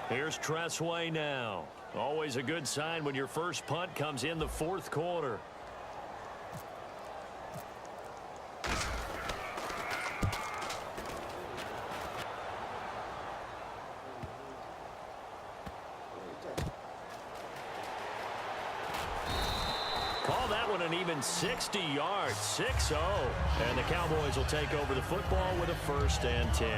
Here's Tressway now. Always a good sign when your first punt comes in the fourth quarter. Call that one an even 60 yards, 6-0. And the Cowboys will take over the football with a 1st and 10.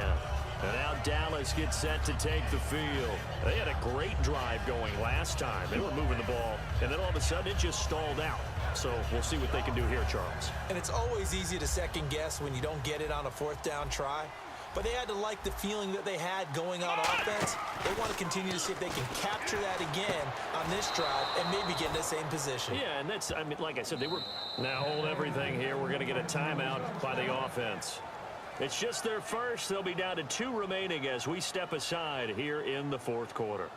And now Dallas gets set to take the field. They had a great drive going last time. They were moving the ball, and then all of a sudden it just stalled out. So we'll see what they can do here, Charles. And it's always easy to second guess when you don't get it on a 4th down try. But they had to like the feeling that they had going on offense. They want to continue to see if they can capture that again on this drive and maybe get in the same position. Yeah, and that's, I mean, like I said, they were. Now hold everything here. We're going to get a timeout by the offense. It's just their first. They'll be down to 2 remaining as we step aside here in the fourth quarter.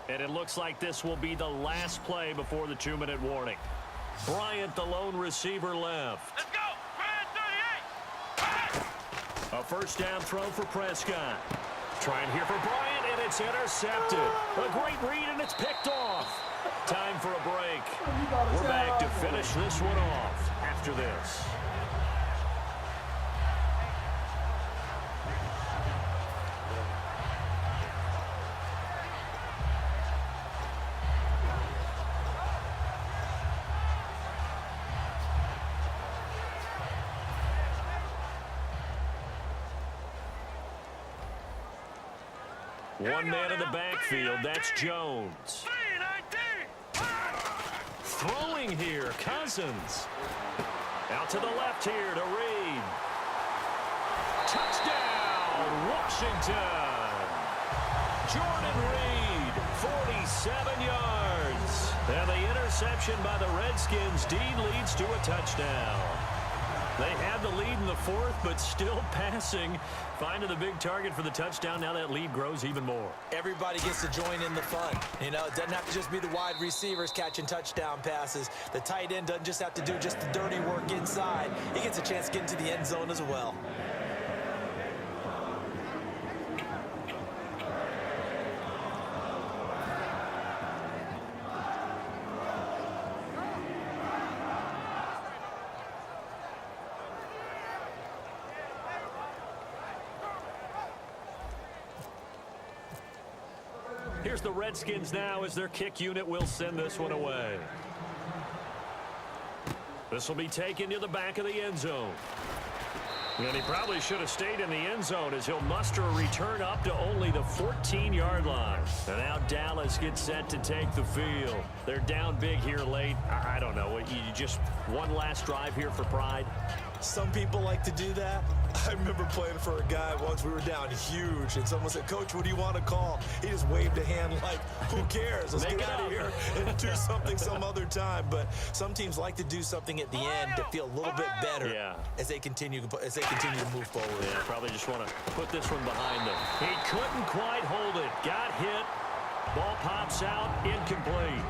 And it looks like this will be the last play before the 2-minute warning. Bryant, the lone receiver, left. Let's go! Bryant, 38! A first down throw for Prescott. Trying here for Bryant, and it's intercepted. A great read, and it's picked off. Time for a break. We're back to finish this one off after this. One man in the backfield, that's Jones. Throwing here, Cousins. Out to the left here to Reed. Touchdown, Washington. Jordan Reed, 47 yards. And the interception by the Redskins. Dean leads to a touchdown. They had the lead in the 4th, but still passing. Finding the big target for the touchdown. Now that lead grows even more. Everybody gets to join in the fun. You know, it doesn't have to just be the wide receivers catching touchdown passes. The tight end doesn't just have to do just the dirty work inside. He gets a chance to get into the end zone as well. Here's the Redskins now as their kick unit will send this one away. This will be taken to the back of the end zone. And he probably should have stayed in the end zone as he'll muster a return up to only the 14-yard line. And now Dallas gets set to take the field. They're down big here late. I don't know. You just one last drive here for pride. Some people like to do that. I remember playing for a guy once. We were down huge, and someone said, "Coach, what do you want to call?" He just waved a hand like, "Who cares? Let's get out of here and do something some other time." But some teams like to do something at the end to feel a little bit better as they continue to move forward. Yeah, probably just want to put this one behind them. He couldn't quite hold it. Got hit. Ball pops out. Incomplete.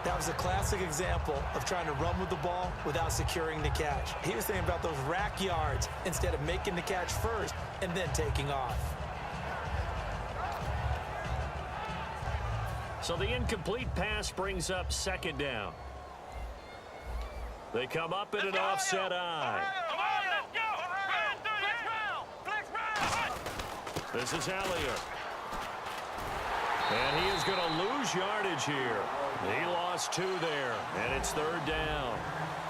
That was a classic example of trying to run with the ball without securing the catch. He was thinking about those rack yards instead of making the catch first and then taking off. So the incomplete pass brings up 2nd down. They come up in an offset eye. This is Elliott. And he is going to lose yardage here. He lost 2 there, and it's 3rd down.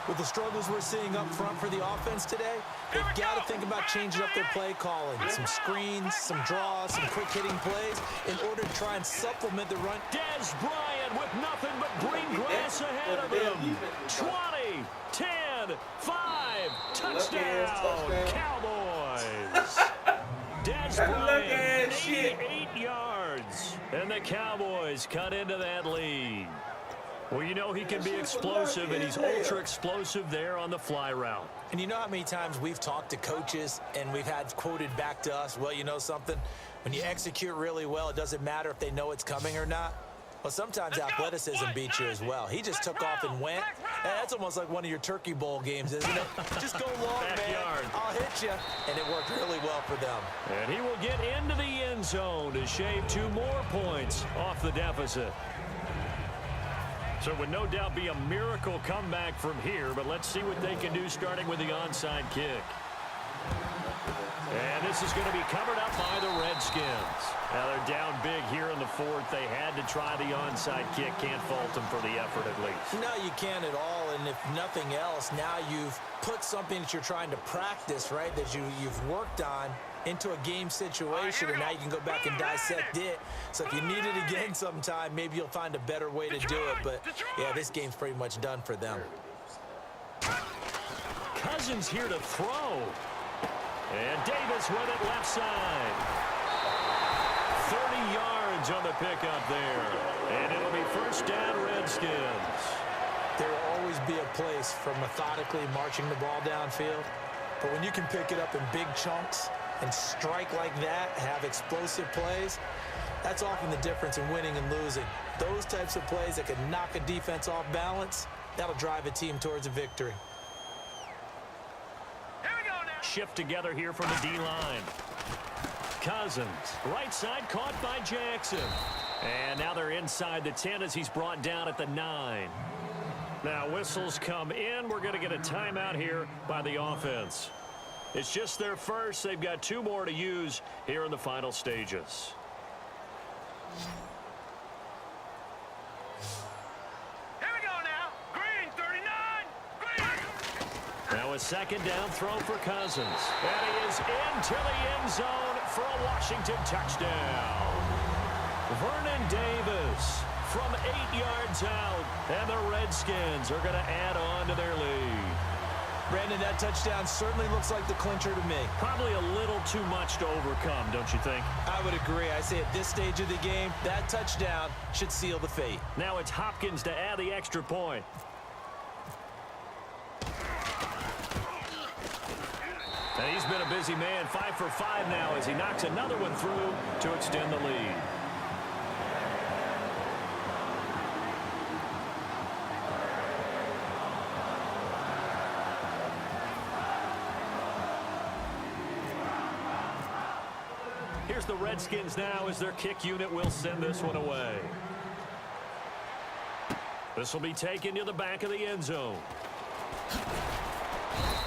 With the struggles we're seeing up front for the offense today, they've got to think about changing up their play calling. Some screens, some draws, some quick-hitting plays in order to try and supplement the run. Des Bryant with nothing but green grass ahead of him. 20, 10, 5, touchdown, Cowboys. Des Bryant, 88 yards. And the Cowboys cut into that lead. Well, you know he can be explosive, and he's ultra-explosive there on the fly route. And you know how many times we've talked to coaches and we've had quoted back to us, well, you know something? When you execute really well, it doesn't matter if they know it's coming or not. Well, sometimes athleticism beats you as well. He just took off and went. That's almost like one of your Turkey Bowl games, isn't it? Just go long, man. I'll hit you. And it worked really well for them. And he will get into the end zone to shave 2 more points off the deficit. So it would no doubt be a miracle comeback from here, but let's see what they can do starting with the onside kick. And this is going to be covered up by the Redskins. Now they're down big here in the 4th. They had to try the onside kick. Can't fault them for the effort at least. No, you can't at all. And if nothing else, now you've put something that you're trying to practice, right, that you've worked on into a game situation, and now you can go back and dissect it. So if you need it again sometime, maybe you'll find a better way to do it. But, yeah, this game's pretty much done for them. Cousins here to throw. And Davis with it left side. 30 yards on the pickup there. And it'll be first down, Redskins. There will always be a place for methodically marching the ball downfield. But when you can pick it up in big chunks and strike like that, have explosive plays, that's often the difference in winning and losing. Those types of plays that can knock a defense off balance, that'll drive a team towards a victory. Shift together here from the D-line. Cousins, right side caught by Jackson. And now they're inside the 10 as he's brought down at the 9. Now whistles come in. We're going to get a timeout here by the offense. It's just their first. They've got 2 more to use here in the final stages. Now a second down throw for Cousins. And he is into the end zone for a Washington touchdown. Vernon Davis from 8 yards out. And the Redskins are going to add on to their lead. Brandon, that touchdown certainly looks like the clincher to me. Probably a little too much to overcome, don't you think? I would agree. I say at this stage of the game, that touchdown should seal the fate. Now it's Hopkins to add the extra point. And he's been a busy man, 5 for 5 now as he knocks another one through to extend the lead. Here's the Redskins now as their kick unit will send this one away. This will be taken to the back of the end zone.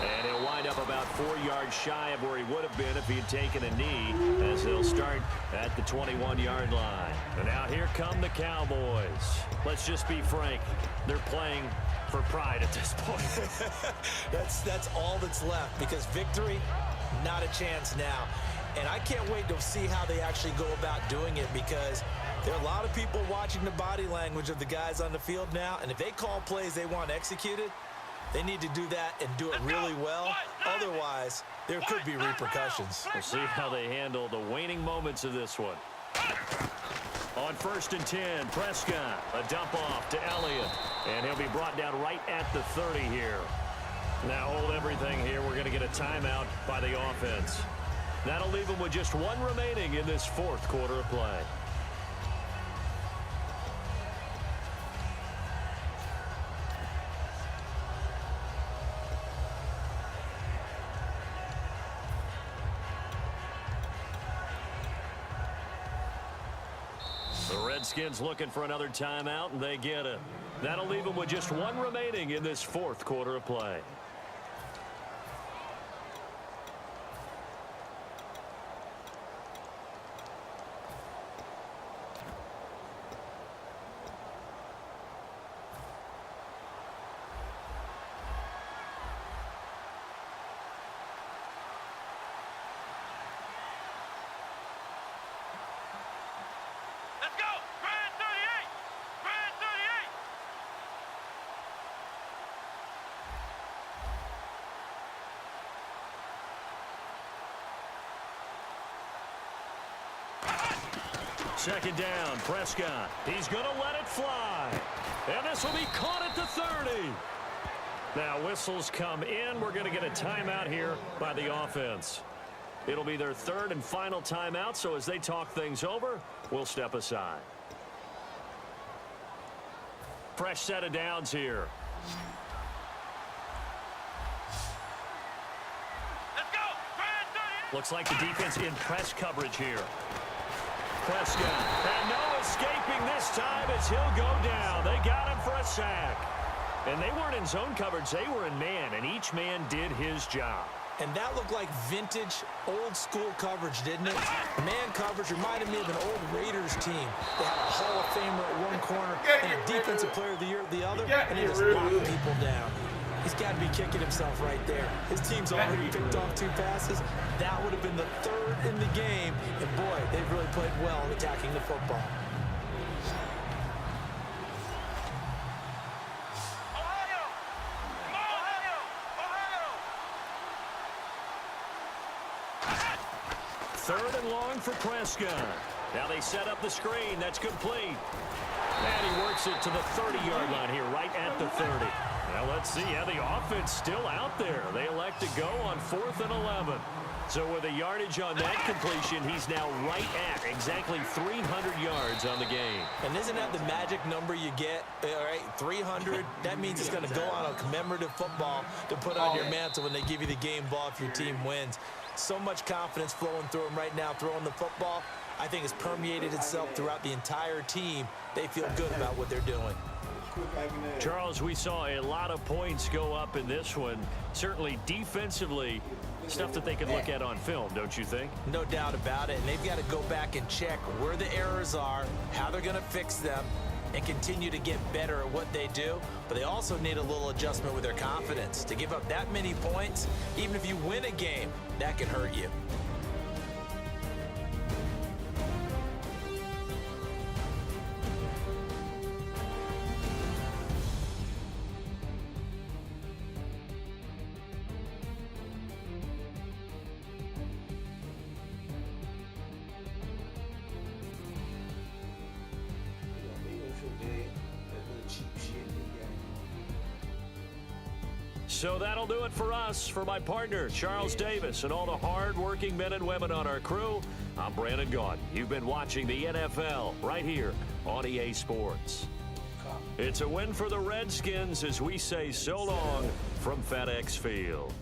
And he'll wind up about 4 yards shy of where he would have been if he had taken a knee, as they'll start at the 21-yard line. And now here come the Cowboys. Let's just be frank. They're playing for pride at this point. That's all that's left, because victory, not a chance now. And I can't wait to see how they actually go about doing it, because there are a lot of people watching the body language of the guys on the field now, and if they call plays they want executed, they need to do that and do it really well. Otherwise, there could be repercussions. We'll see how they handle the waning moments of this one. On 1st and 10, Prescott, a dump off to Elliott. And he'll be brought down right at the 30 here. Now hold everything here. We're going to get a timeout by the offense. That'll leave them with just 1 remaining in this 4th quarter of play. The Redskins looking for another timeout, and they get it. That'll leave them with just 1 remaining in this 4th quarter of play. Second down, Prescott. He's going to let it fly. And this will be caught at the 30. Now whistles come in. We're going to get a timeout here by the offense. It'll be their 3rd and final timeout, so as they talk things over, we'll step aside. Fresh set of downs here. Let's go. Looks like the defense in press coverage here. Prescott. And no escaping this time as he'll go down. They got him for a sack. And they weren't in zone coverage. They were in man, and each man did his job. And that looked like vintage, old-school coverage, didn't it? Man coverage reminded me of an old Raiders team. They had a Hall of Famer at one corner and a Defensive Player of the Year at the other, and he just locked people down. He's got to be kicking himself right there. His team's already picked off 2 passes. That would have been the 3rd in the game. And, boy, they've really played well attacking the football. Third and long for Prescott. Now they set up the screen. That's complete. And he works it to the 30-yard line here, right at the 30. Now let's see how the offense still out there. They elect to go on 4th and 11. So with a yardage on that completion, he's now right at exactly 300 yards on the game. And isn't that the magic number you get? All right, 300. That means it's going to go on a commemorative football to put on your mantle when they give you the game ball if your team wins. So much confidence flowing through him right now, throwing the football. I think it's permeated itself throughout the entire team. They feel good about what they're doing. Charles, we saw a lot of points go up in this one. Certainly defensively, stuff that they can look at on film, don't you think? No doubt about it. And they've got to go back and check where the errors are, how they're going to fix them, and continue to get better at what they do. But they also need a little adjustment with their confidence. To give up that many points, even if you win a game, that can hurt you. So that'll do it for us. For my partner, Charles Davis, and all the hard-working men and women on our crew, I'm Brandon Gaudin. You've been watching the NFL right here on EA Sports. It's a win for the Redskins as we say so long from FedEx Field.